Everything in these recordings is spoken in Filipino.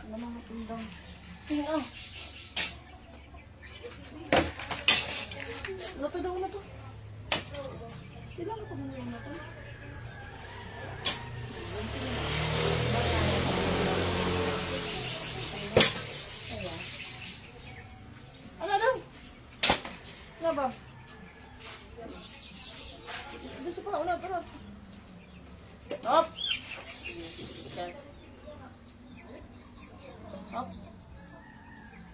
Lamang matundang. Tingnan. Lato daw na to. Kailangan ko muna yung lato. Ano daw? Ano ba? Dito pa, unod. Hop! Yes. Hop!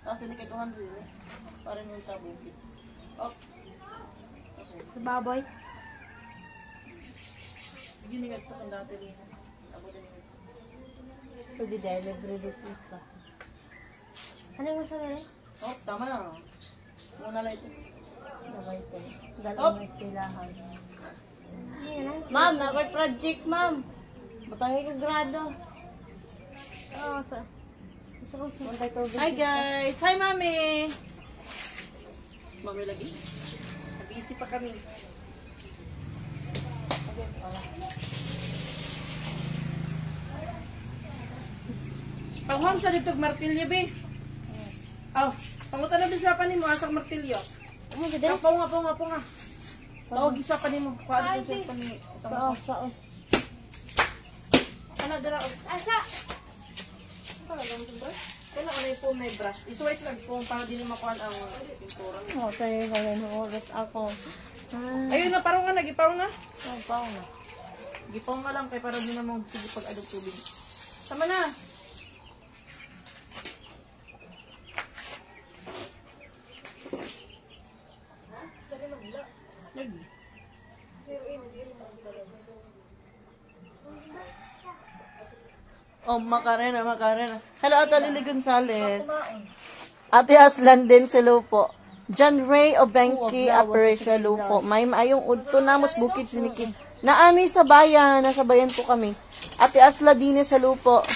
Tapos hindi kay 200 eh. Para nung tabo. Hop! Okay. Sa baboy. Gini nga ito kung dati rin. Ako din yun. Pwede dahil nagre-resist ka. Ano yung masarap eh? Hop! Tama na. Muna lang ito. Sabay ko. Hop! Dalawang may estilahan. Ma'am, na may project, ma'am. Batangay ka grado. Oo, sa... Isa ko sumunta ko. Hi guys! Hi mami! Mami lagi. Busy pa kami. Pag ma'am sa ditog martilyo be. Aw, pangutan na din sa panin mo asak martilyo. Ano ka din? Apo nga. Tawag isa panin mo. Kuha din sa panin. Saan? Ano dira? Asa? Kaya ano yung po may brush. Isuwais lang po para din makuha ang pintura. Oo, tayo ka rin. Oras ako. Ayun na, parang nga, nagipaw na. Oo, pao na. Gipaw nga lang, kaya parang din naman sige pag-adog tubig. Tama na. Lagi. Oh, Macarena. Hello, Ate Lily Gonzales. Ate Aslan din sa Lupo. John Ray Obenki, Operation Lupo. May maayong udto na mos bukid siniki. Naami sa bayan, nasa bayan po kami. Ate Asla din sa Lupo.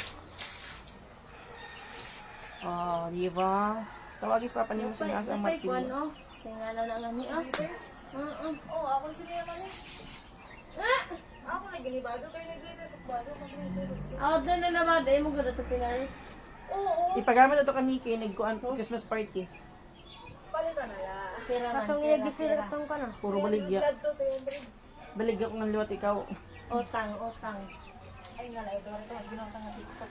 Oh, di ba? Tawagis pa ni mo sa ang martilyo. Singala na lang niya. Oo, ako si Mia man. Ako naginibado kayo naglilitis sa bado, maglilitis. Ako doon na naman. Dahil mo gano'n ito pinali. Oo, Ipagamit ito kaniki, nagkuhan po Christmas party. palitan na lang. Katong ilagisir katong ka na. Puro baligya. Blood to 300. Baligya ko ng liwat ikaw. Otang. Ay nga lang, ito rin ito. Ginawang nga TikTok.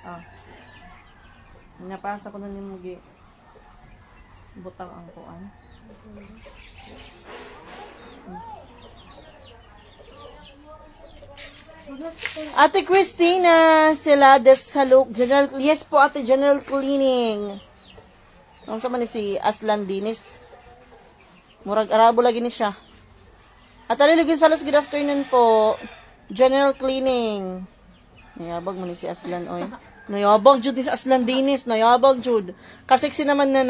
Ah. Napasa ko na ni Mugi. Butang ang kuan. Ate Christina, sila Haluk, General, yes po Ate, General Cleaning. Ang sama ni si Aslan Dinis. Murag Arabo lagi ni siya. At Liligin Salas, good afternoon po. General Cleaning. Nayabag mo ni si Aslan, oy. Nayabag jud ni si Aslan Dinis, nayabag jud. Kasiksi naman na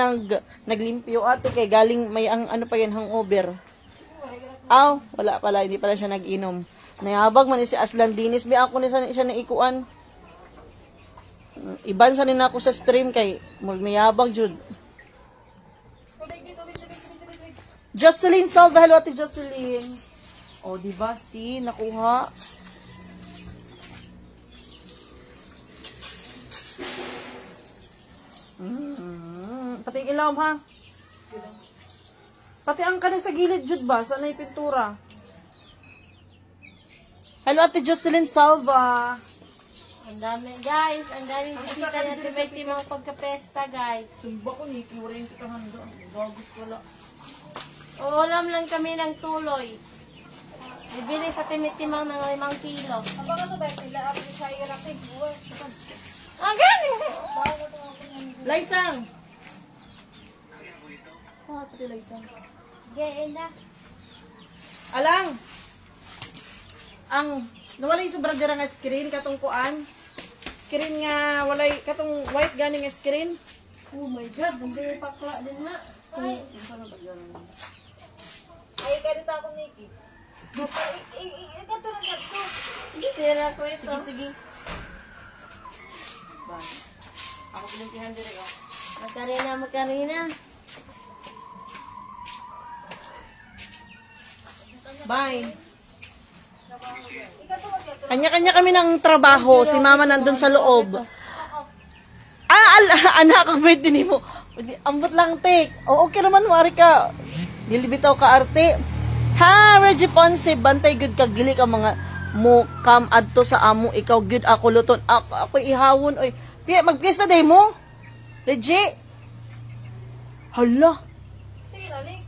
naglimpyo ate kay galing may ang ano pa yan hangover. Aw, wala pala, hindi pala siya nag-inom. Nayabag man ni si Aslan Dinis, bi ako ni siya naikuan. Iban sa nina ako sa stream kay magnayabag jud. Jocelyn Salva, hello Ate Jocelyn. Oh, di ba si nakuha? Pati ang ilaw ha. Pati ang kanang sa gilid jud ba sa nay pintura. Hello Ate Jocelyn Salva. Ang dami guys. Ang daming bisita natin may timang pagkapesta guys. Sumba ko ni kiwarayin kita handa. Bagus wala. Ulam lang kami ng tuloy. Bibili sa timitimang ng 5 kilo. Ang baka ito ba, pila ako sa irakig. Ang gani! Laisang. Ah, pati Laisang. Gain na. Alang. Ang nawala yung sobrang dira nga screen katong kuan. Screen nga walay katong white gani nga screen. Oh my god, hindi pakla din na. Ay, ay ganito ako, Nikki. Ganito na ganito. Hindi tira ko ito. Sige. Bye. Ako pinuntihan diri ko. Magkarina. Bye. Kanya-kanya kami ng trabaho. Si mama nandun sa loob. Anak, ang birthday ni mo. Ambot lang, take. O, okay naman, wari ka. Dilibitaw ka, arte. Ha, Reggie Ponce, bantay good ka, gili ka mga mo, come adto sa amo, ikaw good, ako luton. Ako ihawon, oy. Mag-piyesta day mo? Reggie? Hala. Sige na, Nick.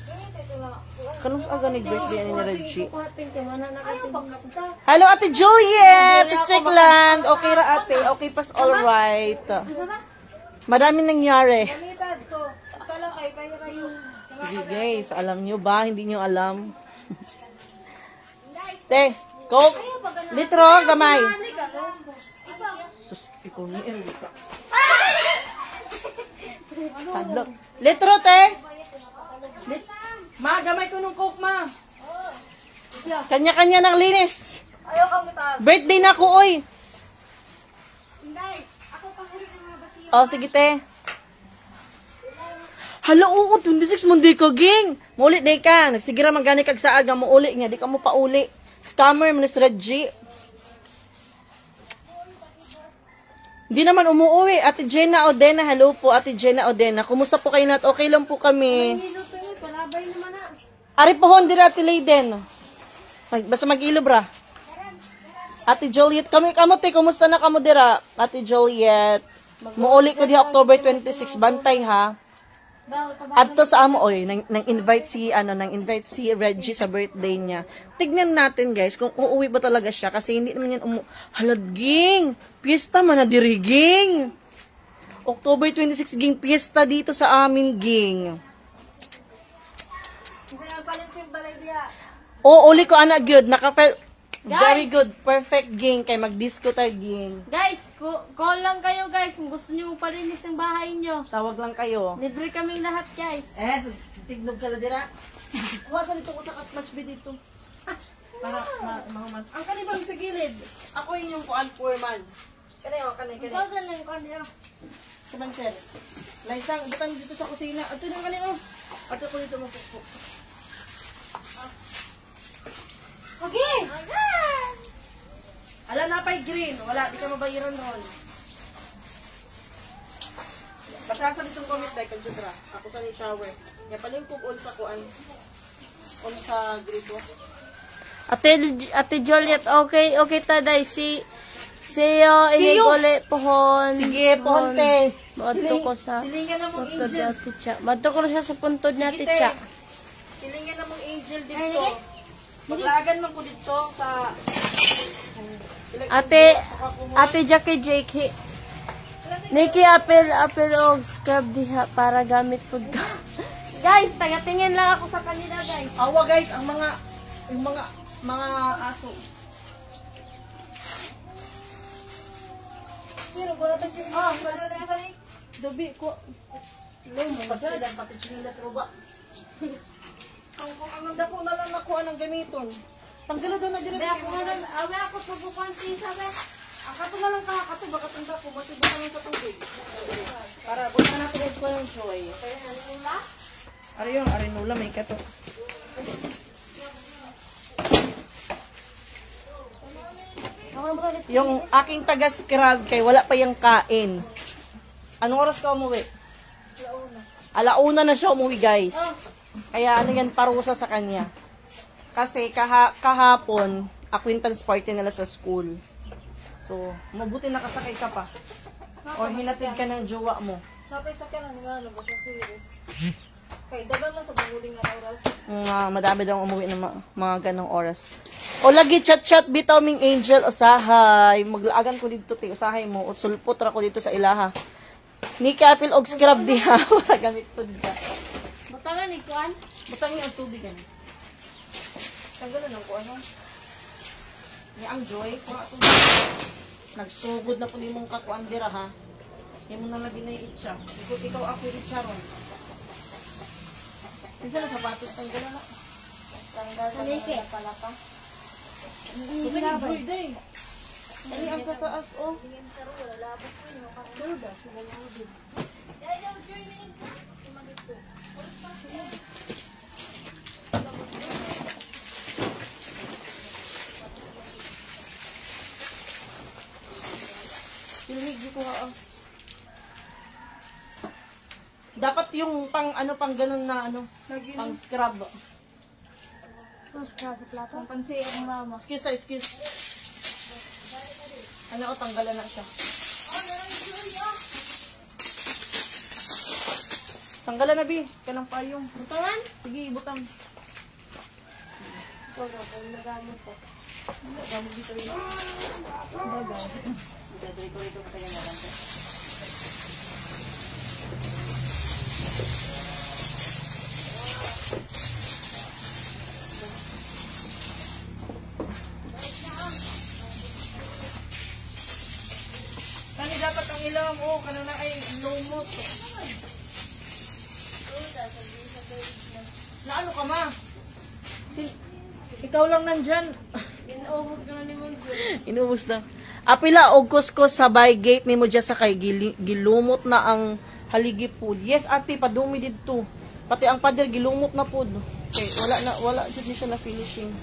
Ganyan tayo lang. Kanong sa aga birthday ni Reggie? Kuhatin ka, mana na Ayaw pagkakita. Hello, Ate Juliet! Strickland! Okay ra, ate. Okay pas, alright. Madami nangyari. Gamitan ko. Kala kayo, kaya kayo. Sige guys, alam nyo ba? Hindi nyo alam. Te, Coke. Litro, gamay. Sus, ikaw ni Erika. Tadlok. Litro, te. Ma, gamay ko ng Coke, ma. Kanya-kanya ng linis. Ayaw kang mutab. Birthday na ko, oy. Hindi. Ako pahuli ng mga basiya. Oh, sige, te. Hala, oo, 26 mo di ka, ging. Muli, day ka. Nagsigira magani kag saad nga mo uli nga. Di ka mo pauli. Scammer, manis Reggie. Hindi naman umuwi. Ate Jenna Odena, hello po, Ate Jenna Odena. Kumusta po kayo nat? Okay lang po kami. Niluto yun, palabay naman na. Ari po, dira Ate Leiden. Basta mag-ilo, bra. Ate Juliet, kami kamote, kumusta na kamo dira? Ate Juliet. Muuli ko di October 26, bantay ha. Adto sa amo oy, nang invite si Reggie sa birthday niya. Tignan natin guys kung uuwi ba talaga siya kasi hindi naman yan haladging. Piyesta man na diri ging. October 26 ging piyesta dito sa amin ging. Kasi nagpalit yung balay diya. Oo, uli ko ana good, very good, perfect ging kay mag-disco tayo ging. Guys, call lang kayo guys kung gusto niyo palinis ng bahay niyo. Tawag lang kayo. Libre kaming lahat guys. So, tignog ka la dira. Kuha sa dito ko sa kasmatch be dito. Para mga man. Ang kanibang sa gilid. Ako yung kuan foreman. Kanay kanay. Ikaw din lang kung ano. Saman sir. Laisang butang dito sa kusina. Ato nang kanino. Ato ko dito magpupok. Okay! Ala na pa'y green. Wala, di ka mabayiran ron. Basta sa ditong comment dahil kag judra. Ako sa ni shower. Ya palimpog on sa kuan. On sa grito. Ate Juliet, okay taday see you inigole pohon. Sige, ponte. Madto ko sa Silingan na mong puntod angel. na titsa. Madto ko siya sa puntod na Sige, titsa. te. Silingan na mong angel dito. Maglagan man ko dito sa... Ate Jackie Jake. Nikki apel og scrub diha para gamit pud ka. Guys, tagatingin lang ako sa kanila guys. Awa guys, ang mga aso. Pero gula tayo yung wala na yung balik. Dobi ko. Lemo, basta ilan pati chinilas roba. Ang dako na lang nakuha ng gamiton. Tanggalan daw na dito. Awe ako subukan si sabi. Ang kato na lang kakakato, baka tanda ko, matibok ka lang sa tubig. Para, buta natin ko yung joy. Arinula, may kato. Yung aking taga-scrub kay wala pa yung kain. Anong oras ka umuwi? Alauna na siya umuwi, guys. Kaya ano yan, parusa sa kanya. Kasi kahapon, acquaintance party nila sa school. So, mabuti nakasakay ka pa. Or hinatid ka ng jowa mo. Napay sa kanan nga, labas na series. Kay dagan lang sa buhuling na oras. Madami daw umuwi ng mga ganong oras. O lagi chat-chat bitaw ming angel usahay. Maglaagan ko dito ti usahay mo. O sulpot ra ko dito sa ilaha. Ni kapil og scrub diha. Wala gamit pud ka. Butangan ni kuan. Butangin ang tubig ani. Tanggalan ang kuan. Ni ang joy ko ato. Nagsugod na pud imong kakuan dira ha. Imo na lagi na itsa. Ikaw ako itsa ron. Diyan na sapatos tanggalan na. Halike. Pala pa. Hindi na joy day. Ani ang tataas oh. Silhig ko ha. Dapat yung pang ganun na pang scrub. Tapos ka sa plato. Pansin ang mama. Excuse. Tanggalan na siya. Tanggalan na, Bi. Kanang payong. Butangan? Sige, butang. Ito na, kung nagamit ko. Gamit dito yun. Dito katagal na lang. Kani dapat ang ilang kanina ay lumot. Na ano ka ma? Ikaw lang nandyan. Inaubos ka na ni Monjo. Inubos na. Apila og kuskus sa by gate nimo dya sa kay gilumot na ang haligi food. Yes, ate padumi didto. Pati ang pader gilumot na food. Okay, wala jud ni siya na finishing.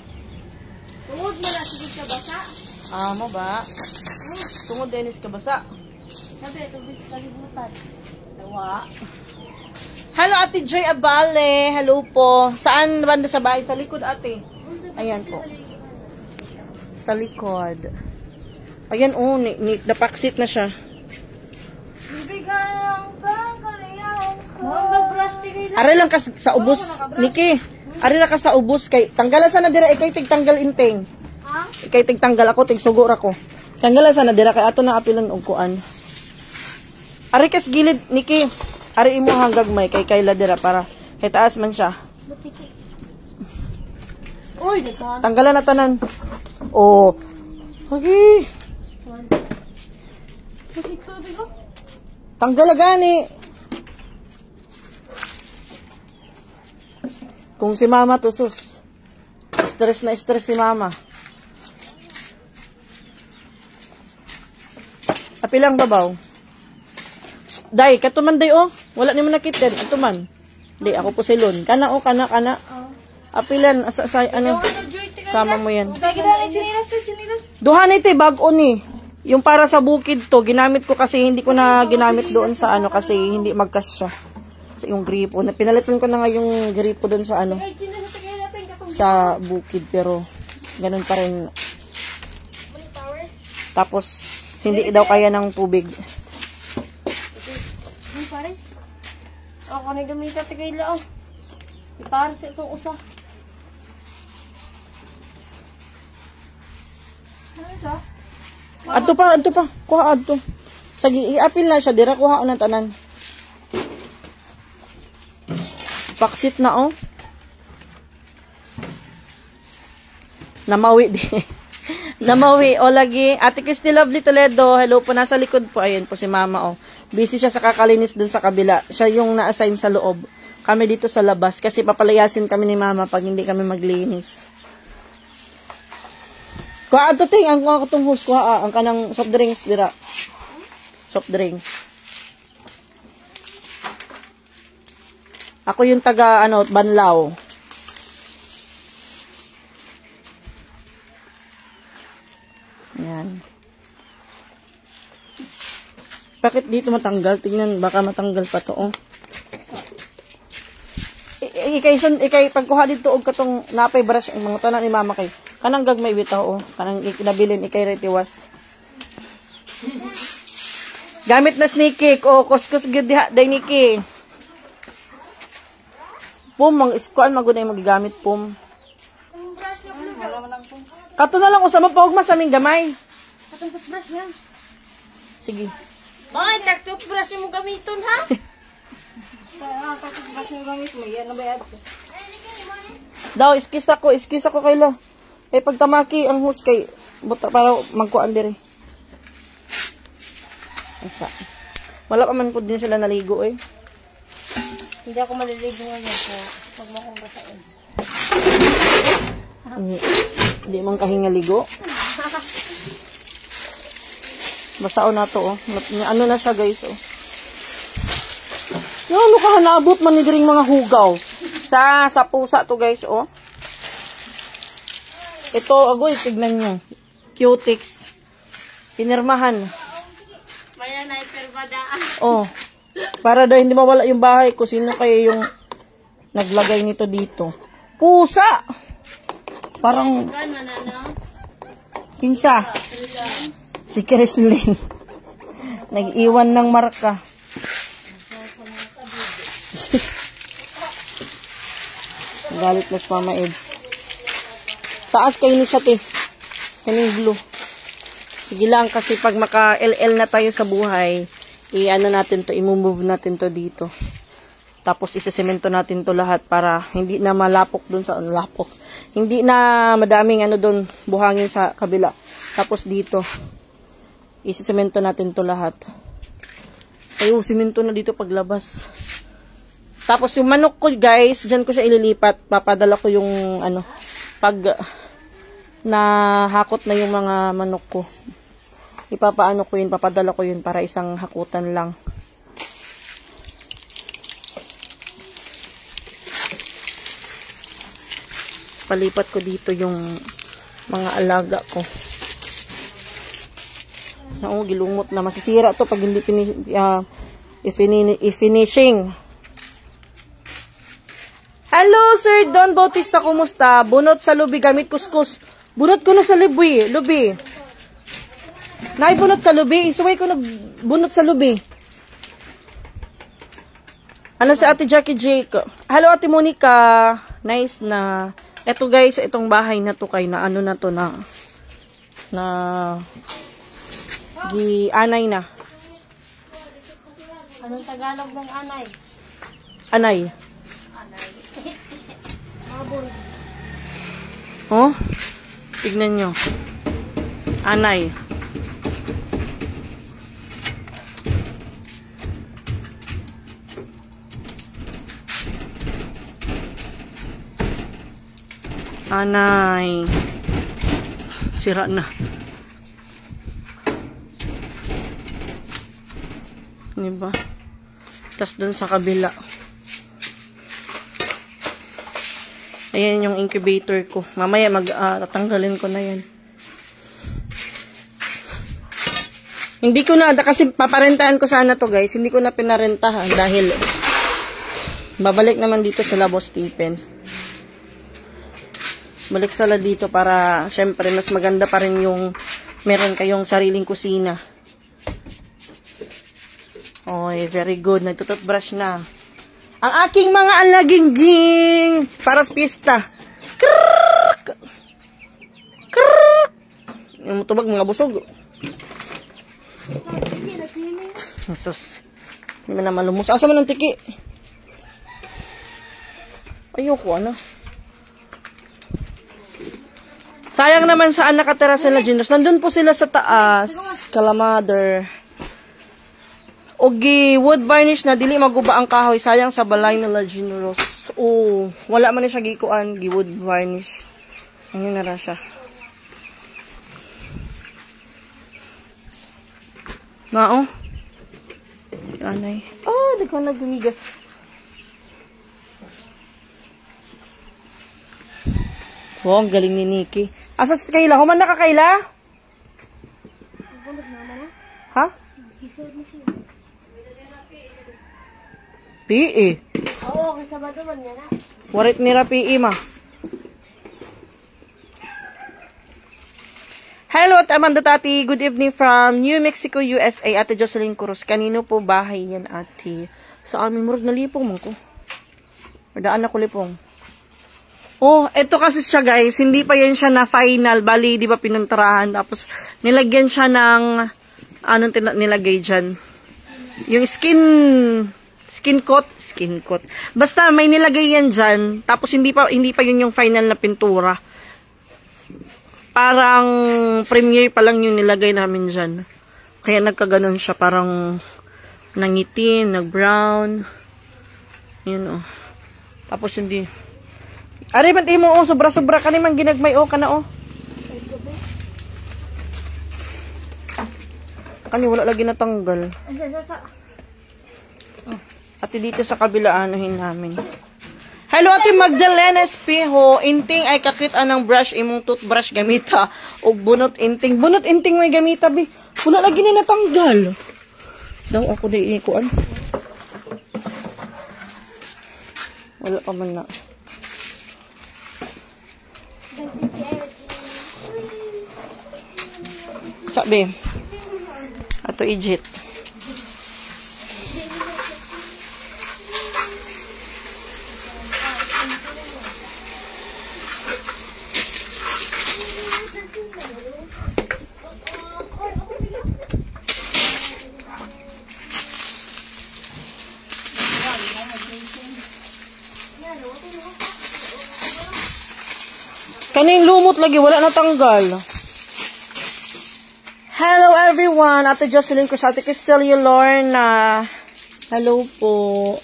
Tungod mo na, sige ka basa. Mo ba? Tungod Dennis ka basa. Sabi, tubig sa kalibutan. Dawa. Hello Ate Joy Abale. Hello po. Saan banda sa bahay? Sa likod ate. Ayan po. Sa likod. Ayan napaksit na siya. Bibigyan pa kalayaw ko. Mag-brush tigay na. Ari lang ka sa ubos. Niki, ari lang ka sa ubos kay tanggalan sana dira ikay tigtanggal inteng. Ha? Ikay tigtanggal ako tigsugo ra ko. Tanggalan sana dira kay ato na apilon og kuan. Ari kas gilid Niki. Ari imo hanggag may kay kayla dira para kay taas man siya. Butiki. Uy, dito. Tanggalan na tanan. Oh. Okay. Pusik tubig ko. Tanggal na gani. Kung si mama to sus. Stress na stress si mama. Apilang babaw. Day, katuman day oh. Wala ni mo nakita. Atuman. Day, ako po silon. Kana oh, kana. Apilan, sama mo yan. Duha na ito, bago ni. Yung para sa bukid to, ginamit ko kasi hindi ko na ginamit doon sa kasi hindi magkasya. Sa yung gripo. Pinalitan ko na nga yung gripo doon sa sa bukid, pero ganun pa rin. Tapos, hindi daw kaya ng tubig. Pares? Ako na gamit at kay lao. Ipares itong usa. Ano isa? Adto pa. Kuha adto. Sige, i-apil na siya. Dira kuha ng tanan. Paksit na oh. Namawi di. Namawi. O lagi. Ate Christy Lovely Toledo. Hello po. Nasa likod po. Ayun po si mama oh. Busy siya sa kakalinis dun sa kabila. Siya yung na-assign sa loob. Kami dito sa labas. Kasi papalayasin kami ni mama pag hindi kami maglinis. Kuha ato ting. Ang kuha ko itong hose. Kuha ang kanang soft drinks. Dira. Soft drinks. Ako yung taga Banlaw. Ayan. Bakit dito matanggal? Tingnan, baka matanggal pa to, oh. Ikay pagkuha dito og katong napay brush ang mga tanan ni mama kay. Kanang gagmay bitaw, oh. Kanang nabilin ikay retiwas. Gamit na snake oh, kuskus gid diha day niki. Pum mang iskuan magunay magigamit pum. Kato na lang usama pa og masaming gamay. Katong toothbrush yan. Sige. Bakit toothbrush mo gamiton ha? Toothbrush yung gamit mo. Yan na ba yan? Daw iskis ako kaylo. Kay pagtamaki ang hus kay buta para magkuan diri. Asa. Wala pa man pud din sila naligo eh. Hindi ako maliligo ngayon po. Huwag mo akong basain. Hindi man kahingaligo. Basaon na to, oh. Ano na siya, guys, oh. Yung ano ka, naabot man ni diring mga hugaw. Sa pusa to, guys, oh. Ito, agoy, tignan nyo. Cutex. Pinirmahan. madaan. Oh. Para daw hindi mawala yung bahay ko. Sino kaya yung naglagay nito dito? Pusa! Parang Kan manano? kinsa. Si Chrislyn. Nag-iwan ng marka. Galit na si Mama Eds. Taas kayo ni siya, te. Kaning blue. Sige lang, kasi pag maka-LL na tayo sa buhay, i-ano natin to, i-move natin to dito. Tapos isasemento natin to lahat para hindi na malapok dun sa lapok. Hindi na madaming ano dun, buhangin sa kabila. Tapos dito, isasemento natin to lahat. Ayo, simento na dito paglabas. Tapos yung manok ko, guys, dyan ko siya ililipat. Papadala ko yung, ano, pag nahakot na yung mga manok ko. Ipapaano ko yun, papadala ko yun para isang hakutan lang. Palipat ko dito yung mga alaga ko. Oo, gilumot na. Masisira to pag hindi i-finishing. Hello, Sir Don Bautista, kumusta? Bunot sa lubi, gamit kuskus. Bunot ko na sa lubi. Naibunot sa lubi. Isuway ko nagbunot sa lubi. Ano si Ate Jackie Jake? Hello, Ate Monica. Nice na. Eto guys, itong bahay na to kay na ano na to na anay na. Anong Tagalog ng anay? Anay. Oh? Tignan nyo. Anay. Anay. Sira na. Diba? Tas dun sa kabila. Ayan yung incubator ko. Mamaya tatanggalin ko na yan. Hindi ko na, kasi paparentahan ko sana to guys. Hindi ko na pinarentahan dahil babalik naman dito sila Boss Stephen. Balik sila dito para syempre mas maganda pa rin yung meron kayong sariling kusina. Oy, very good. Nagtututbrush na. Ang aking mga alagingging para sa pista. Krrrk! Krrrk! Yung tubag mga busog. Jesus. Hindi man na malumos. Asa man ang tiki? Ayoko, ano? Sayang naman saan nakatira sila, Ginos. Nandun po sila sa taas. Kalamader. Ogi, wood varnish na dili maguba ang kahoy. Sayang sa balay nila, Ginos. Oh, wala man siya gikuan, gi wood varnish. Ano na ra siya. Nao? Anay. Oh, di ko nagmigas. Wow, ang galing ni Nikki. Asa si Kayla? Human na ka, Kayla? Ha? PE. Oo, kasi Sabado man yan na. Warit nila PE, ma. Hello, at Amanda Tati. Good evening from New Mexico, USA. Ate Jocelyn Cruz. Kanino po bahay yan, ate? Sa amin, murag nalipong mo ko. Pardaan ako lipong. Oh, eto kasi siya guys, hindi pa yan siya na final, bali, di ba pinuntarahan, tapos nilagyan siya ng, anong nilagay dyan? Yung skin coat, basta may nilagay yan dyan, tapos hindi pa yun yung final na pintura. Parang premiere pa lang yung nilagay namin dyan. Kaya nagkaganon siya, parang nangitim, nag-brown, yun oh. Tapos hindi, ari man mo oh, sobra-sobra ka naman ginagmay oh, kana oh. Kani wala lagi natanggal. Oh. Ate dito sa kabila anuhin namin. Hello Ate Magdalena Espejo, inting ay kakit anang brush imong toothbrush gamita og bunot inting. Bunot inting may gamita bi. Wala lagi ni natanggal. Daw ako na iikuan. Wala pa man na. Sabi. Ato ijit. Kaning lumot lagi, wala na tanggal. Hello everyone, Ate Jocelyn ko sa Ate Castillo Lorna. Hello po.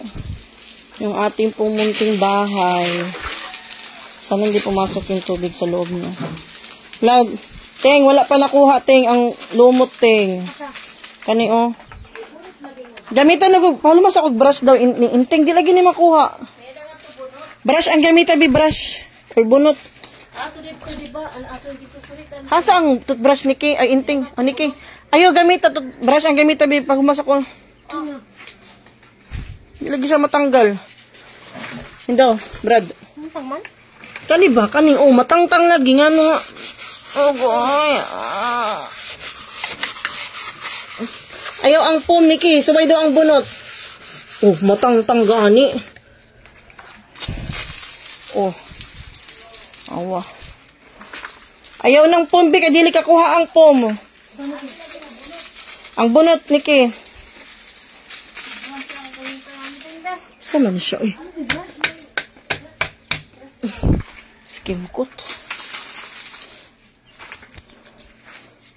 Yung ating pong munting bahay. Sana hindi pumasok yung tubig sa loob niya. Lag, Teng, wala pa nakuha, Teng, ang lumot, Teng. Kani, oh. Gamitan na, palumas ako brush daw, inteng, di lagi ni makuha. Brush, ang gamitan, brush. Or bunot. Ato dito, diba? Ato dito susuritan. Hasa ang toothbrush ni Kay? Ay, inting. O, ni Kay. Ayaw, gamit. Toothbrush ang gamit. Pag humasak ko. Hindi lagi siya matanggal. Hindi, Brad. Matang man? Kani ba? Kani, oh, matangtang lagi. Nga nga. Oh, boy. Ayaw ang pum ni Kay. Sabay daw ang bunot. Oh, matangtang gani. Oh. Awa. Ayaw ng pombe, kadili kakuha ang pom. Ang bunot, Niki. Saan man siya, eh? Skimkot.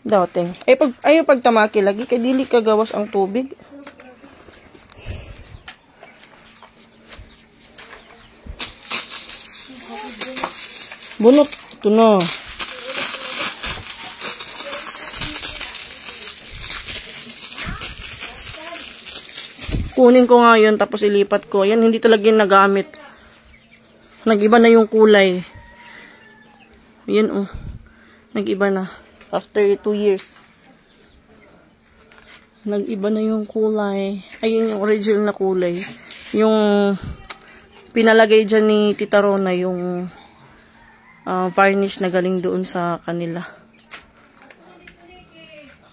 Dating. Ayaw pagtamaki lagi, kadili kagawas ang tubig. Bunot. Ito na. Kunin ko nga yun, tapos ilipat ko. Yan, hindi talaga yung nagamit. Nag-iba na yung kulay. Yan, oh. Nag-iba na. After 2 years. Nag-iba na yung kulay. Ayun yung original na kulay. Yung pinalagay dyan ni Tita Rona, yung varnish na galing doon sa kanila.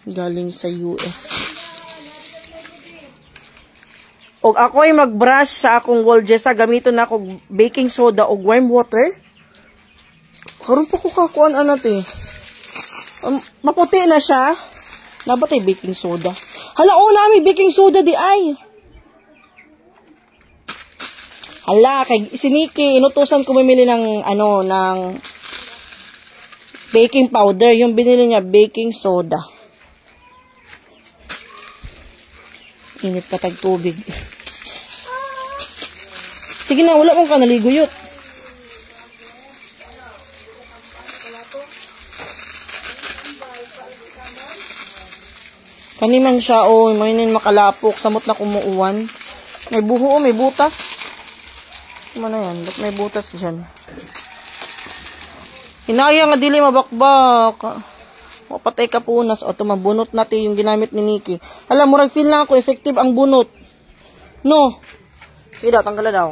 Galing sa US. Og ako ay mag-brush sa akong wall jessa, gamiton na ako baking soda o warm water. Karon po ko kakuan anate. Maputi na siya. Nabatay baking soda. Hala, na may baking soda di ay. Hala, kay siniki, inutusan ko bumili ng, ng baking powder. Yung binili niya, baking soda. Init pa tag tubig. Sige na, wala kong kanaliguyot. Kaniman siya, may makalapok. Samot na kumuuwan. May buho, may butas. Ano na yan? Ba't may butas dyan? Hinaya nga dili mabakbak. Mapatay ka punas. O, tumabunot natin yung ginamit ni Nikki. Alam mo, feel lang ako, effective ang bunot. No. Sige daw, tanggal na daw.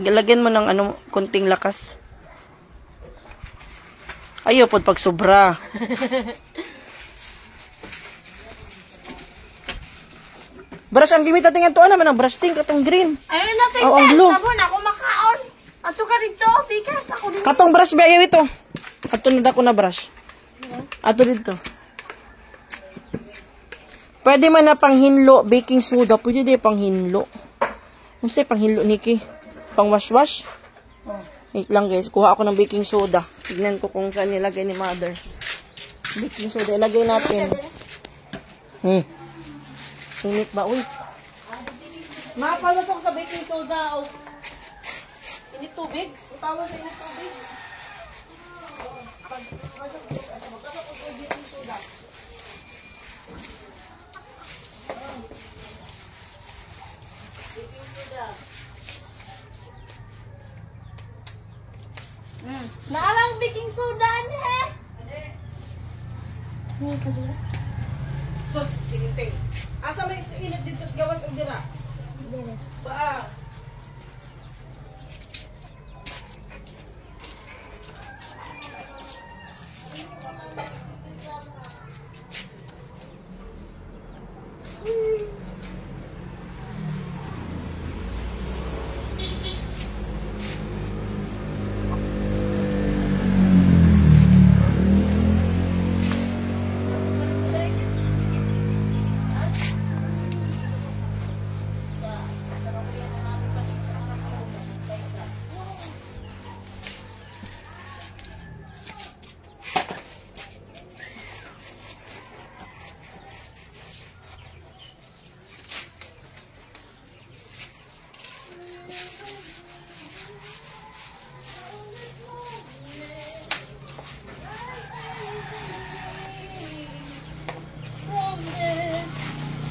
Lagyan mo ng konting lakas. Ayaw po pag sobra. Brush ang gimit natin ito, naman ang brush ting, katong green. Ayun natin, ang blue. sabon, ako makaon. Ato ka dito, bigas, ako dito. Katong brush ba, ayaw ito. Ato na ako na brush. Ato dito. Pwede man na panghinlo, baking soda, pwede din panghinlo. Ano sa'yo panghinlo, Nikki? Pang wash-wash? Wait lang guys, kuha ako ng baking soda. Tignan ko kung saan nilagay ni mother. Baking soda, ilagay natin. Init ba? Uy. Mapalo po sa baking soda o init tubig? Utawag sa init tubig. Naalang baking soda niya. Sus, ting-ting. Asa may init dito sa gawas ang dira? Ba?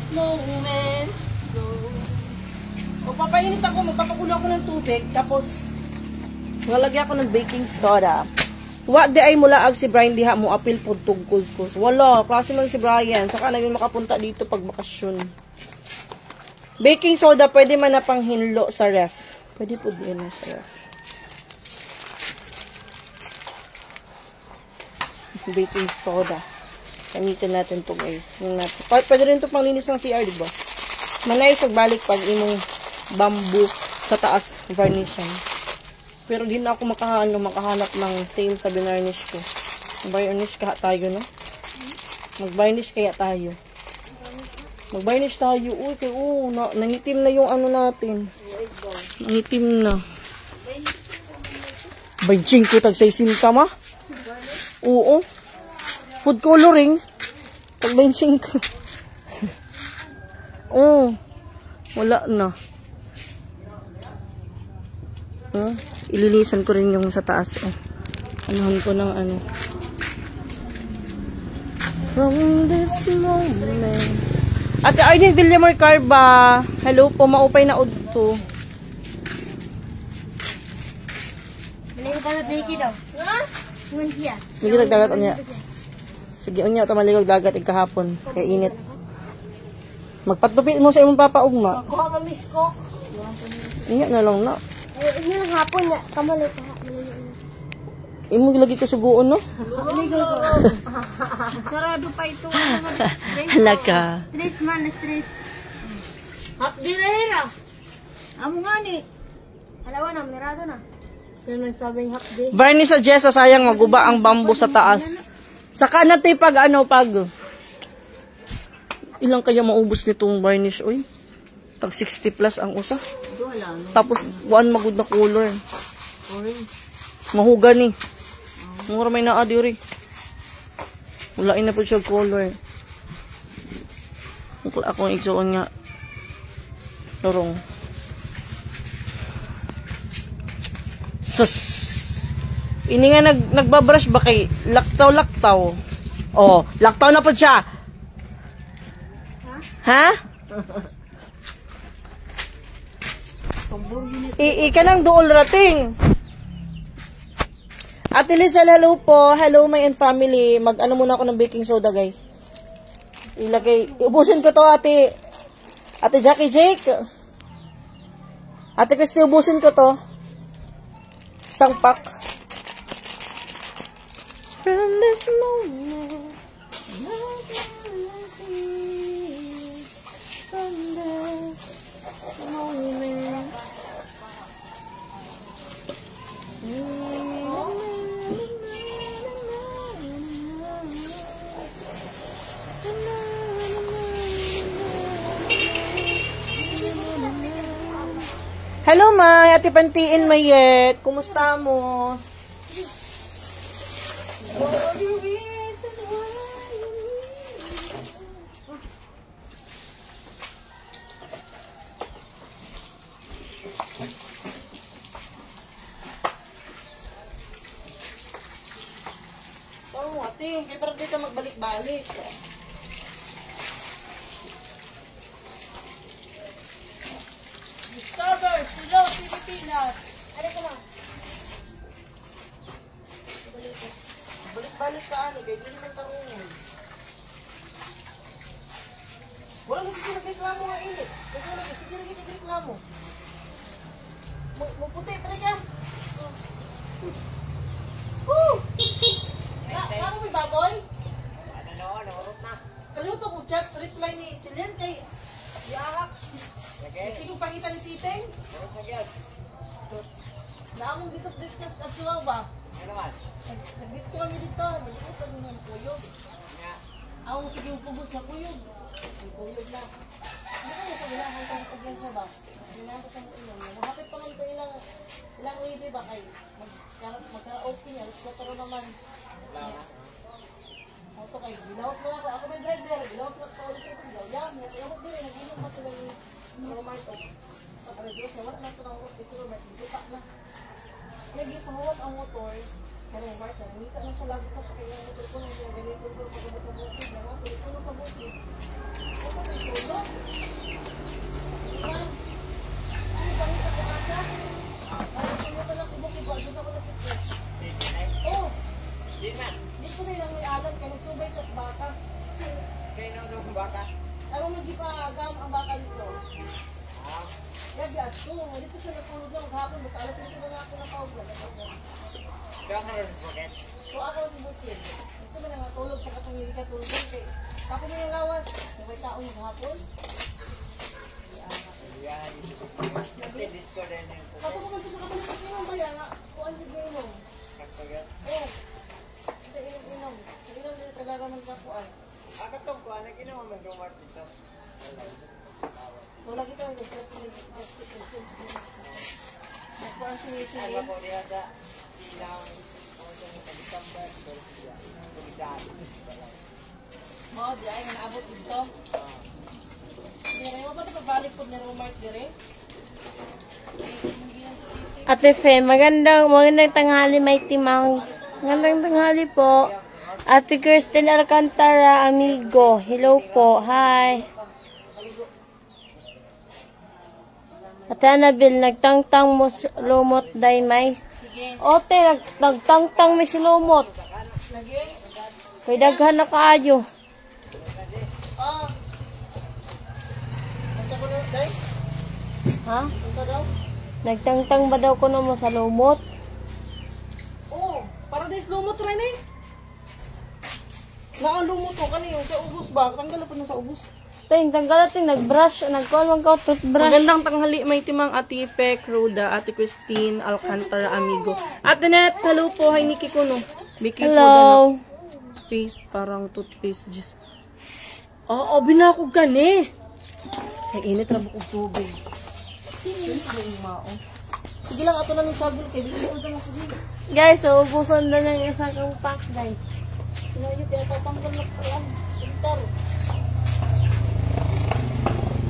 Moment. O papainit ako, magpapakulo ako ng tubig, tapos ngalagyan ako ng baking soda. Wa di ay mulaag si Brian diha mo apil pud tungkol ko. Wala, klase man si Brian, saka na yun makapunta dito pag bakasyon. Baking soda pwede man na panghinlo sa ref. Pwede po din na sa ref. Baking soda. Gamitin natin to guys. Pwede rin to panglinis ng CR, diba? Manay pagbalik pag imong bamboo sa taas varnishan. Pero di na ako makahanap ng same sa binarnish ko. Varnish kaya tayo, no? Mag-varnish kaya tayo. Mag-varnish tayo. Uy, nangitim na yung ano natin. Nangitim na. Bajing ko tagsaysin ka, ma? Oo. Food coloring. Pag-benching ko. Oh. Wala na. Ililisan ko rin yung sa taas. Anuhan ko ng ano. From this moment. Ate Arlene Villamor Carba. Hello po. Maupay na udto. Maligo dagat na iki daw. Ha? Iwan siya. Sige, nagdagat niya. Sige, unya ito maligog dagat kahapon. Kaya init. Magpatupit mo sa imong papaugma. Ako ang miss ko. Inya na lang na. Ini lang hapon na. Kamalit ha. Imo lagi ko suguon, no? Maligo ko. Sarado pa ito. Halaka. Stress man, stress. Hapdi na hira. Amo nga ni. Alawa na, mirado na. Sino nagsabing hapdi? Varnish sa Jessa, sayang maguba ang bamboo sa taas. Saka natin pag ilang kaya maubos nitong varnish, oy? Tag 60 plus ang usa. Tapos, one magud na color. Mahugani. Mura may naa diri. Wala na po siya color. Ako ang igsuon nga. Lorong. Sus. Ini nga nagbabrush ba kay laktaw-laktaw? Oh, laktaw na po siya. Ha? Ika lang dool rating. Ate Lizelle, hello po. Hello, my and family. Mag-ano muna ako ng baking soda, guys. Ubusin ko to, ate. Ate Jackie Jake. Ate Christy, ubusin ko to. Isang pack. From this moment, from this moment. Hello, May. Ate Pantiin Mayet. Kumusta mo? Oh, ate. Kaya parang dito magbalik-balik. Discover Silo Pilipinas. Ano ka lang? lagi sa reklamo. Muputi pa lagi. Woo! Ano may baboy? Kaluto ko chat reply ni Silian kay Yahak. Sige pangitan ni Titeng. Naamong discuss at suwaw ba? Nag-discuss kami dito. Nag-discuss kami ng kuyog. Ako sige yung pugos na kuyog. Yung kuyog na. Ano kayo sa ilahan kong pugos na ba? Ginamit ang ilong. Mahapit pa man ito ilang lady ba kayo? Magkara-open niya. Pero naman. Ito kayo. Bilawat na ako. Ako may driver. Bilawat na ako ulit ito. Bilawat niya. Kaya huwag din. Nag-inom ba sila ni Romarto? Sa paredos. Wala na ito ng ulit. Ito Romarto. Buka na. Kaya ginahawat ang motor. Kaya Romarto. Nangita na siya lagi pa siya. Kaya motor ko. Nang ganito ko. Pagkabot sa bukid. Tulog sa bukid. Ito may tulog. Diba? Ano pangita ko asa? Parang tulog ka lang kubukid. Doon ako nakikit. Oh! Dito na lang may alam kaya nagsubay sa baka. Kaya na ang baka? Ayaw mo agam ang baka dito. Gabi at ito. Dito siya natulog lang maghapon. Basta alas dito na ako nakaugan. Kaya ka rin bukit? So ako lang si Bukid. Ito mo na matulog sa katangili ka tulog. Tapos mo yung lawas. May taong maghapon. Yan. Kasi disco rin yung bukit. Kapag mo sa kapalipas mo ba yan? Kuhan si Gailong. Kapag Oo. Ito inom-inom. Inom dito talaga ng kakuan. katong ko, ano ginawa mo Romar dito? Wala kita yung nagkuhan si Ay, ako niya sa ilang December, mo, di ay naabot dito. Dire, mo ba ito pabalik po ni Romar dire? Ate Fe, magandang tanghali, may timang. Magandang tanghali po. Ate Kristen Alcantara, amigo. Hello po. Hi. Ate Annabel, nagtangtang mo lumot day may. Sige. Ote, nagtangtang may silumot. Lagi? Kay daghan na kaayo. Oh. Basta ko na, day? Ha? Basta daw? Nagtangtang ba daw ko na mo sa lumot? Oo. Para din lumot rin eh. Naan lumot ko kanina sa ubos ba? Tanggal pa na sa ubos. Ting, tanggal natin, nag-brush, nag-call ka, toothbrush. Magandang tanghali, may timang Ate Fe, Cruda, Ate Christine, Alcantara, amigo. Ate Net, hello po, hi Nikki ko no. Baking soda Hello. na paste, parang toothpaste, just. Oo, binakog ka ni. Ay, init na bukog tubig. Sige lang, ato na ng sabol kay Bili ko na sige. Guys, so ubusan na ng isang pack, guys. Sinayo, kaya tatanggal na po yan. Pintar.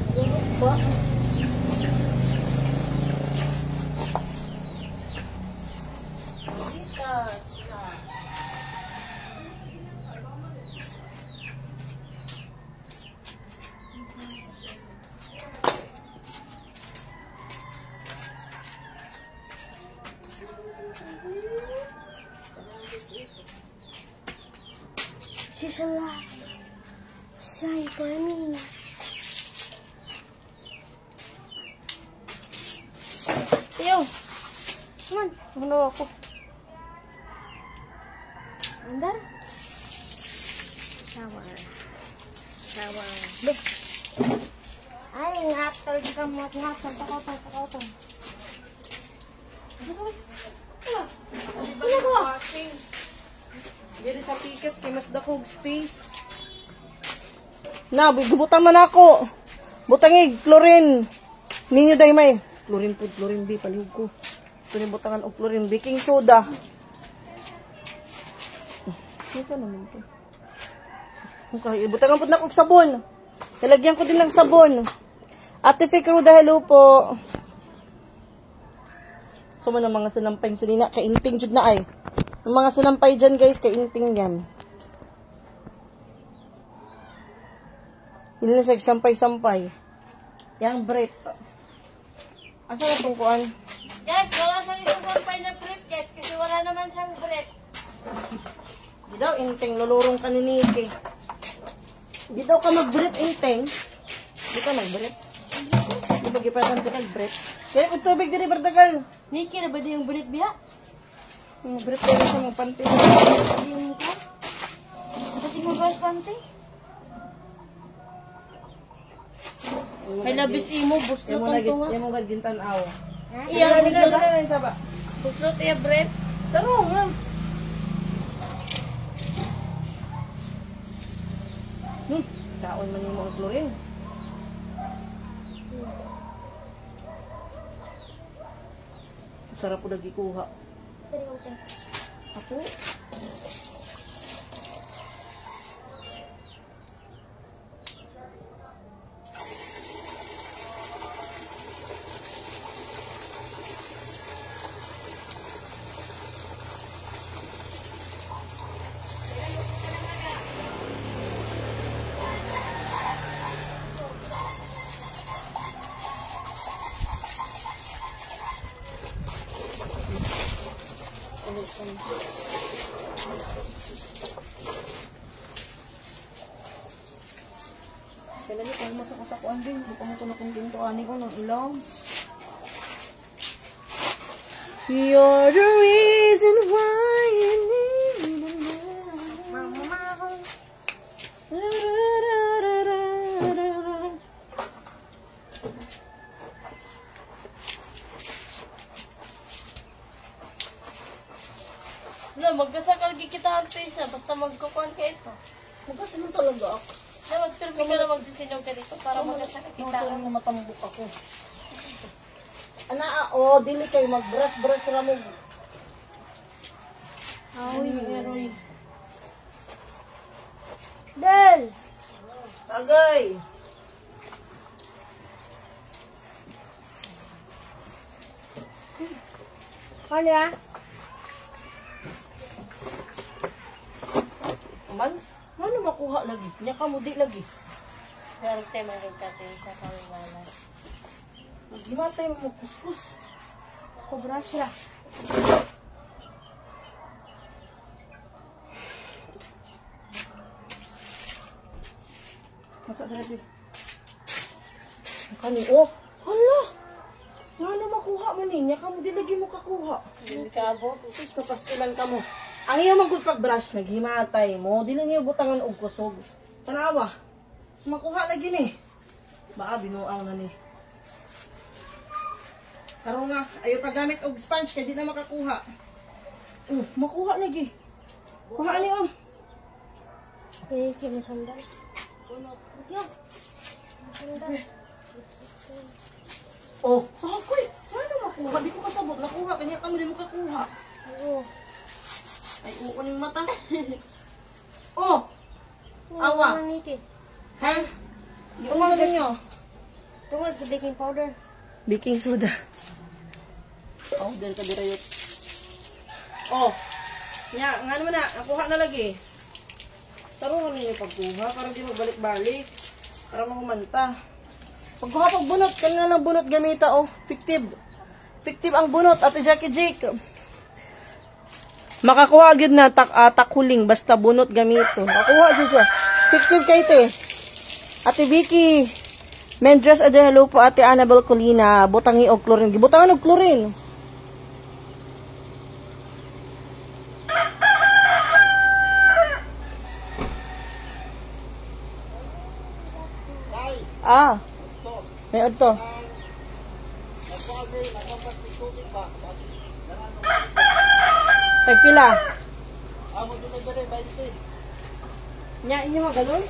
Ganun ba? Litas na. Sisala. Say, kami. Tiyo. Come on. Ano ako? Andar. Shower. Shower. Look. Ay, ngatal ka mo. Ngatal. Pakautan. Ano ba? Diri sa pikas kay mas dakog space. Na, bubutan man ako. Butangig, chlorine. Ninyo day may. Chlorine po, chlorine B, palihog ko. Ito yung butangan o chlorine, baking soda. Nasa naman ito? Okay, butangan po na kong sabon. Nalagyan ko din ng sabon. Ate Fe Cruda, hello po. So, man ang mga sinampay sinina, kainting jud na ay. Ang mga sinampay dyan guys, kainting yan. Hindi na sampay-sampay. Yang bread. Asa na itong kuan? Guys, wala sa isang sampay na briefcase kasi wala naman siyang brief. Di daw, inteng, lulurong ka ni Nikki. Di daw ka mag-brief, inteng. Di ka mag-brief. pag-ipasan ko nag-break. Kaya kung tubig diri bardagal. Niki na ba din yung bulit biya? Break ko rin sa mga panty. Yung ka? Kasi mo ba pante? Ay labis imo, buslot ang tunga. Yung mga gintanaw. Iya, buslot. Dali na saba. Buslot iya, Brett. Taro nga. Kaon man yung mga chlorine. Sarap po lagi kuha. Ako? Kailan ito ang masakot ako ang din. Hindi pa mo kung din to ani ko ng ilaw. You're the reason why I need you now. No, magkasakal kita artista basta magkukuan ka ito. Magkasunod talaga ako. Na magpirmi ka na magsisinog ka dito para magkasakal kita. Ito lang matambok ako. Ana, dili kay mag-brush ra mo. Aoy, Aroy. Del! Tagay. Ano ya? Man, ano makuha lagi? Nya ka mo di lagi. Darag tayo magkakatay sa kawimalas. Maghimatay mo kuskus. Kubra siya. Masa grabe. Kani, hala! Ano makuha mo ni? Nya ka mo di lagi mo kakuha. Hindi ka abot. Sus, kapastilan ka mo. Ang iyo magud pag-brush, naghimatay mo. Dili niyo butangan og kusog. Tanawa. Makuha na gini. Baka binuang na ni. Karon nga, ayo pa gamit og sponge kay di na makakuha. Makuha lagi. Kuha ni Eh, kaya sandal. Ako'y, ano makuha? Di ko kasabot. Nakuha, kanya kami di mo kakuha. Oo. Ay, uon yung mata. Awa. Niki. Ha? Tungkol ninyo. Tungkol sa baking powder. Baking soda. Dahil ka dirayot. Nya, nga naman na, nakuha na lagi. Tarungan ninyo pagkuha, para di magbalik-balik. Para mahumanta. Pagkuha pagbunot, kanina lang bunot gamita, Fictive. Fictive ang bunot, Ate Jackie Jake. Makakuha agad na takhuling, basta bunot gamito. Makakuha dyan siya. Fictive kay te. Ate Vicky. Mendres, hello po, Ate Annabel Colina. Butangi og chlorine. Gibutangan og chlorine. May adto. Pagpila? Nya, inyo magalon?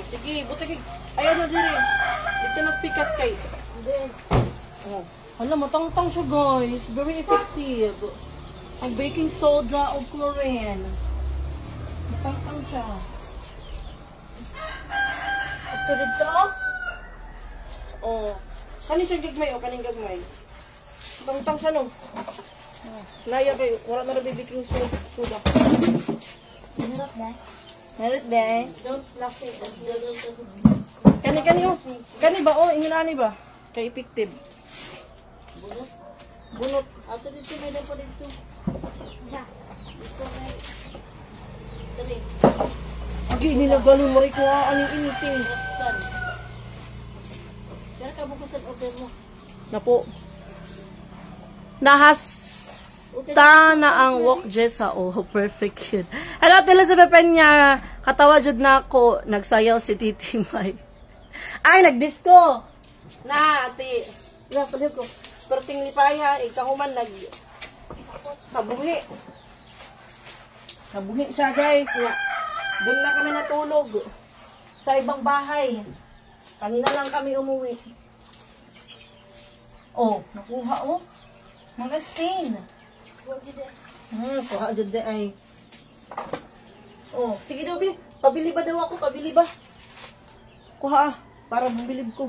Sige, buti kay. Ayaw na dire. Dito na speakers kay. Oh. Hala, matang-tang siya guys. Very effective. Ang baking soda o chlorine. Matang-tang siya. Ito dito. Oh. Kanin siya gagmay o kanin gagmay. Matang-tang siya no. Naya kayo. Wala na rin baking soda. Hirap na. Merit day. Don't laugh it. Kani oh. Kani ba oh, inginani ba? Kay effective. Bunot. Ato dito, may dapo dito. Dito may... Dali. Agi, nilagalon mo rin ko aning initing. Rastan. Kaya ka bukas ang order mo. Na po. Nahasta na ang walk Jessa. Oh, perfect yun. Hello, Elizabeth Peña. Katawa jud na ako. Nagsayaw si Titi May. Ay, nagdisco. Na, ati. Na, pala ko. Perting lipaya. Ikaw man nag... Kabuhi. Kabuhi siya, guys. Doon na kami natulog. Sa ibang bahay. Kanina lang kami umuwi. Oh, nakuha oh. Mga stain. Kuha dyan de ay. Oh, sige daw, Bi. Pabili ba daw ako? Pabili ba? Kuha para bumbilib ko.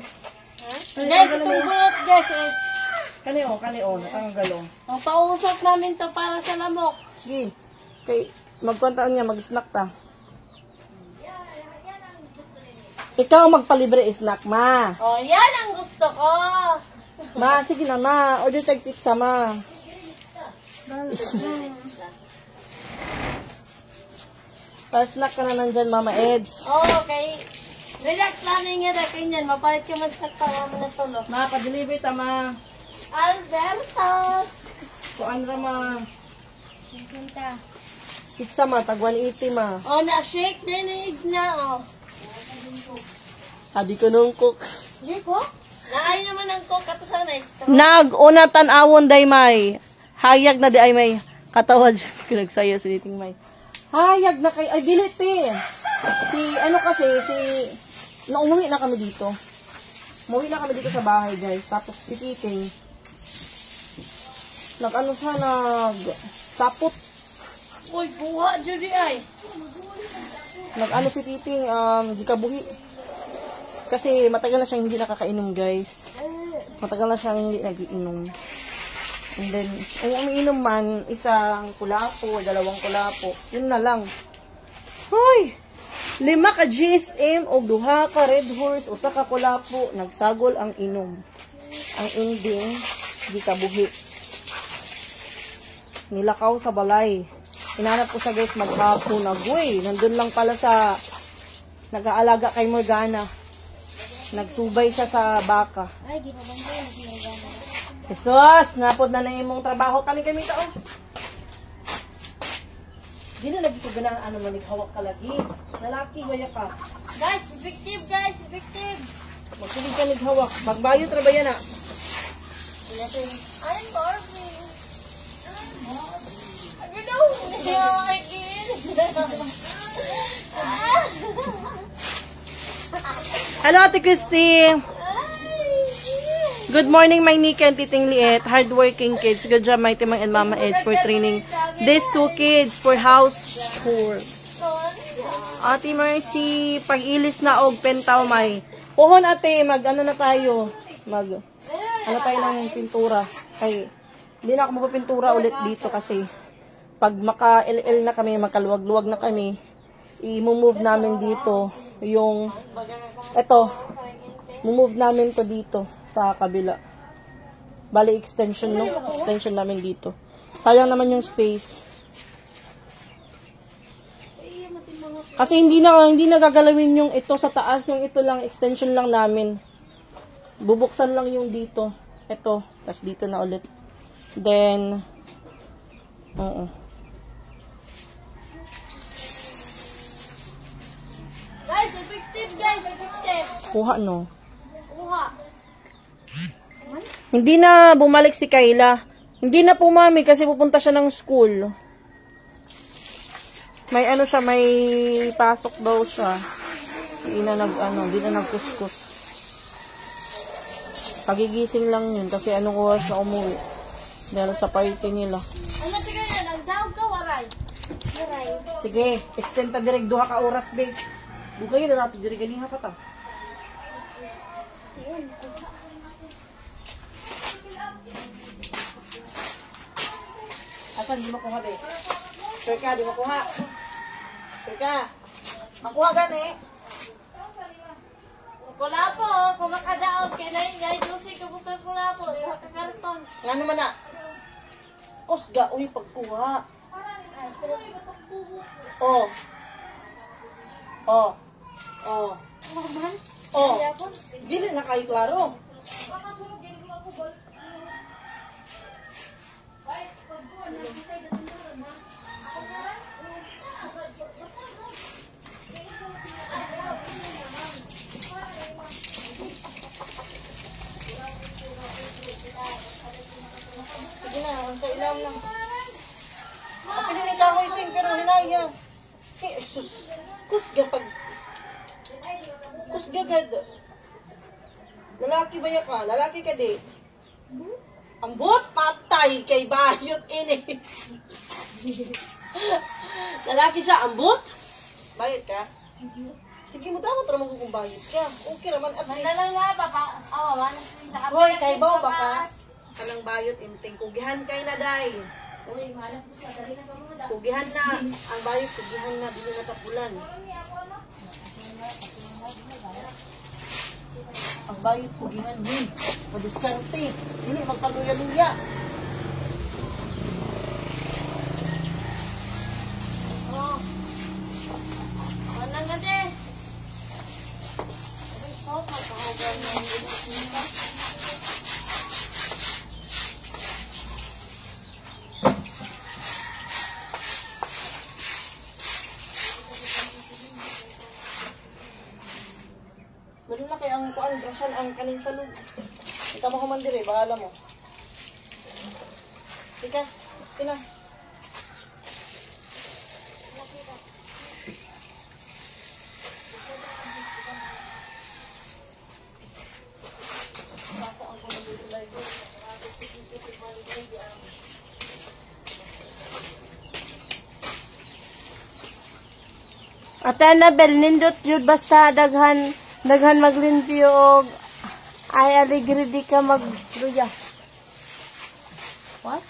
Guys, itong bunot guys is Kani oh, natanggal oh. ang pausok namin to para sa lamok. Sige. Kay, magkwantaan niya, mag-snack ta. Ikaw ang magpalibre snack, ma. Oh, yan ang gusto ko. Ma, sige na, ma. Order tag pizza, ma. Pa-snack ka na nandyan, Mama Eds. Oh, okay. Relax lang nga na kanyan. Mapalit ka man sa para mo na tulog. Ma, pa-deliver ta, ma. Albertos! Kuan ra, ma. Pizza, ma. Tag 180, ma. Oh, na-shake dinig na, oh. Adi ko nung cook. Hindi ko? Naay naman ang coke ato sa next. Nag-una tan-awon day, may. Hayag na di ay may. Katawad dyan. Nagsaya si Titing May. Hayag na kay... Ay, dilit eh. Umuwi na kami dito. Umuwi na kami dito sa bahay, guys. Tapos si Titing, nag-ano siya, nag-tapot. Uy, buha, Judy ay. Nag-ano si Titing, di kabuhi. Kasi matagal na siyang hindi nakakainom, guys. Matagal na siyang hindi nagiinom. And then, kung umiinom man, isang kulapo, dalawang kulapo, yun na lang. Hoy! 5 ka GSM o 2 ka Red Horse o 1 ka kulapo, nagsagol ang inom. Ang ending, di kabuhi. Nilakaw sa balay. Hinanap ko sa guys maghapon. Agoy, nandun lang pala sa nag-aalaga kay Morgana. Nagsubay siya sa baka. Ay, ginabang ko yung ginagana. Jesus, napod na imong trabaho kani kami tao. Dili lagi ko ganang ano manighawak ka lagi. Lalaki waya ka. Guys, effective guys, effective. Magsulig ka nighawak. Magbayot ra ba yan ah? I'm Barbie. You know, Hello, Ate Christy. Good morning, my Nika and Titing Liet. Hardworking kids. Good job, my Timang and Mama Eds for training these 2 kids for house chores. Ate Mercy, pag-ilis na og pentaw may. Pohon ate, ano na tayo? Ano tayo ng pintura. Ay, hindi na ako magpapintura ulit dito kasi pag maka-LL na kami, makaluwag-luwag na kami, i-move namin dito yung, move namin to dito sa kabila. Bali extension, no? Extension namin dito. Sayang naman yung space. Kasi hindi na gagalawin yung ito sa taas, yung ito lang extension lang namin. Bubuksan lang yung dito. Ito, tas dito na ulit. Then Guys, effective guys, effective. kuha no. Kuha. Hindi na bumalik si Kayla. Hindi na po mami kasi pupunta siya ng school. May ano siya, may pasok daw siya. Di na nagkuskus. Pagigising lang yun kasi anong oras na umuwi. Dahil sa party nila. Ano tigay na? Nagdaog ka, waray. Waray. Sige, extend ta direct 2 ka oras, babe. Buka yun na nato direct ganiha pa ta. Asan di makuha, babe? Sure ka, di makuha. Sure ka. Makuha gani. Wala po, kung makadaog, kaya na juicy ka bukal wala po. Iha ka karton. Nga naman na. Kusga, uy, pagkuha. Oh. Oh. Oh. Oh. Dili na kayo klaro. Sige na, sa ilaw lang. Kapilin nila ako itin, pero hinaya. Eh, sus. Kusga pag... Kusga gad. Lalaki ba ya ka? Lalaki ka di? Ambot, patay kay bayot ini. Lalaki siya, ambot? Bayot ka? Sige mo, dapat naman kung bayot ka. Okay naman, at least. Lang nga, papa. Awawan. Hoy, kay Baw baka kanang bayot imting kugihan kay na day. Kugihan na ang bayot, kugihan na dili na tapulan. Ang bayot kugihan din. Madiskarte. Dili magpaluya-luya. Oh. Wanang nga de. Oh, pagkahugan mo yung Dali na kay ang kuan saan ang kaning salud. Ikaw mo human dire, bahala mo. Tika, tina. Ate Annabel, nindot jud basta daghan maglimpyo og ay aligre di ka magluya. What?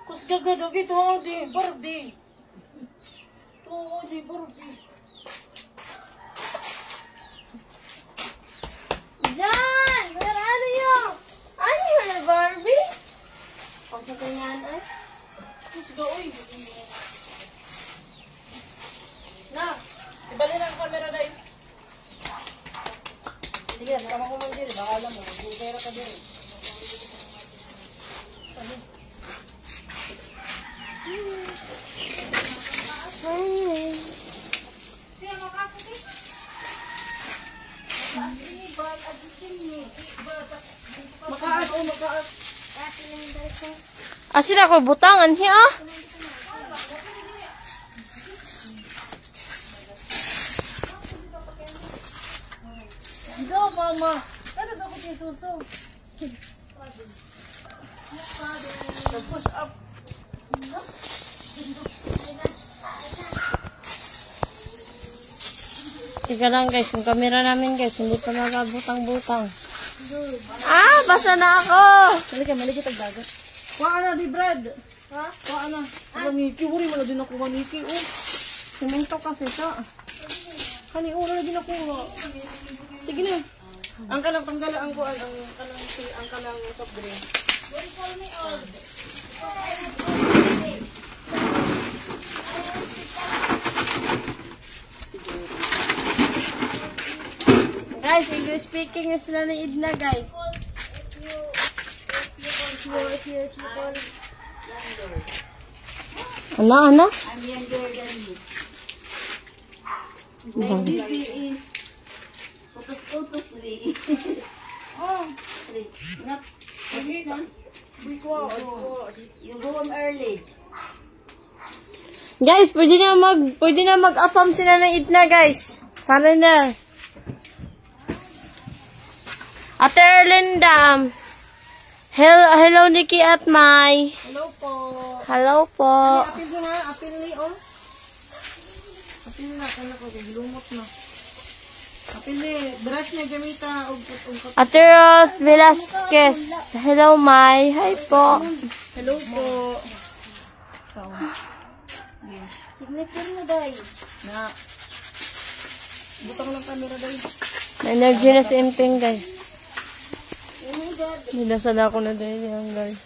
Kusgaga daw gito di Barbie. To di Barbie. Jan! Where are you? Ano yun, Barbie? Huwag sa ganyan, eh. Kusga, uy. Na, ibali lang ang camera na yun. Sige, sama ko man din. Baka alam mo, bukera ka din. Ano? Makaat, oh, makaat. Asin ako butangan hiya. Go, mama. Ano daw ko yung suso? Push up. Tiga lang guys, yung camera namin guys, hindi pa magabutang-butang. Ah, basa na ako! Maligit ang dagat. Kuha na di Brad. Ha? Kuha na. Maniki, uri mo na din ako maniki. Oh. Simento kasi siya. Kani, ura na din ako. Sige na. Ang kanang tanggala ang kuan, ang kanang soft drink. Guys, English speaking na sila ni Idna guys. Ano? I'm younger than you. Utos-utos, Ri. Oh, Ri. Inap. You go home early. Guys, pwede na mag-apam sila ng itna, guys. Para na. Ate Erlinda. Hello, Nikki at Mai. Hello po. Hello po. Apil ko na, apil ni, oh. Apil na, kaya ko, lumot na. Apil ni, brush na gamita, Ate Rose Velasquez. Hello, Mai. Hi po. Hello po. Signature mo, day. Na. Butang ng camera dahil. Energy na si Imping, guys. Nilasal ako na dahil yan, guys.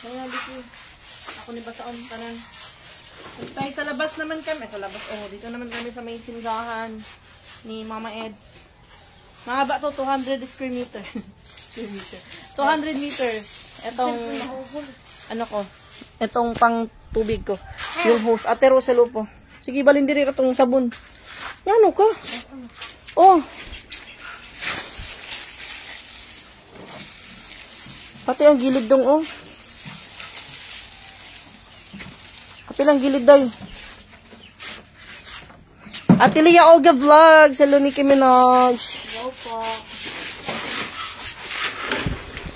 Kaya dito. Ako ni Basaon tanan. Tayo sa labas naman kami. Sa labas. Oh, dito naman kami sa may tindahan ni Mama Eds. Mahaba to, 200 square meter. 200 meter. Etong, ano ko, etong pang tubig ko. Yung hose. Ate Roselo po. Sige, balindiri ka tong sabon. Ano ka? Oh. Pati ang gilid dong, oh. Kapil ang gilid daw. Ate Leah Olga Vlogs. Hello, Nicki Minaj. Hello po.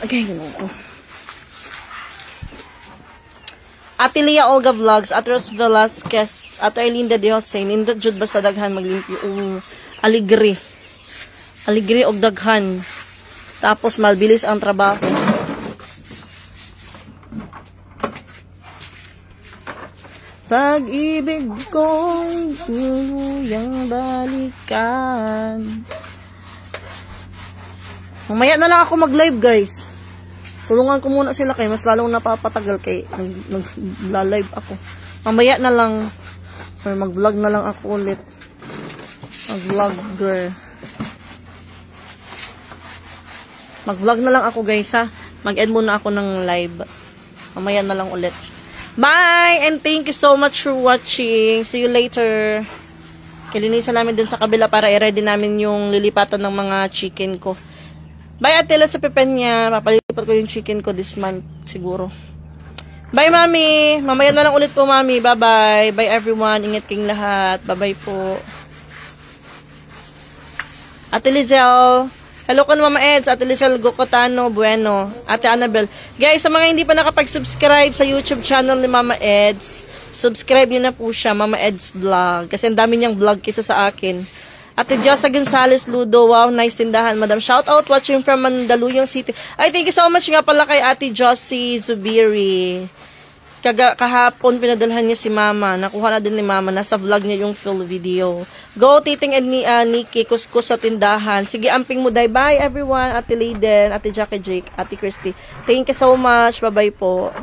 Okay, gano'n ko. Ate Leah Olga Vlogs, Ate Rose Velasquez, Ate Erlinda de Jose, nindot jud basta daghan maglimpyo aligri. Aligri og daghan. Tapos malbilis ang trabaho. Pag-ibig kong tuyang balikan. Mamaya na lang ako mag-live, guys. Tulungan ko muna sila kay mas lalong napapatagal kay nag-live ako. Mamaya na lang or mag-vlog na lang ako ulit. Mag-vlogger. Mag-vlog na lang ako, guys, ha. Mag-end muna ako ng live. Mamaya na lang ulit. Bye! And thank you so much for watching. See you later. Kilinisan namin dun sa kabila para i-ready namin yung lilipatan ng mga chicken ko. Bye, Ate La sa Pepenya. Papalipat ko yung chicken ko this month, siguro. Bye, Mami. Mamaya na lang ulit po, Mami. Bye-bye. Bye, everyone. Ingat kayong lahat. Bye-bye po. Ate Lizelle. Hello ka Mama Eds. Ate Lizelle Gocotano. Bueno. Ate Annabel. Guys, sa mga hindi pa nakapag-subscribe sa YouTube channel ni Mama Eds, subscribe nyo na po siya, Mama Eds Vlog. Kasi ang dami niyang vlog kaysa sa akin. Ate Josa Gonzales Ludo, wow, nice tindahan, madam. Shout out, watching from Mandaluyong City. Ay, thank you so much nga pala kay Ate Josie Zubiri. Kahapon, pinadalhan niya si Mama. Nakuha na din ni Mama. Nasa vlog niya yung full video. Go, Titing and Nikki, kuskus sa tindahan. Sige, amping mo, day. Bye, everyone. Ate Layden, Ate Jackie Jake, Ate Christy. Thank you so much. Bye-bye po.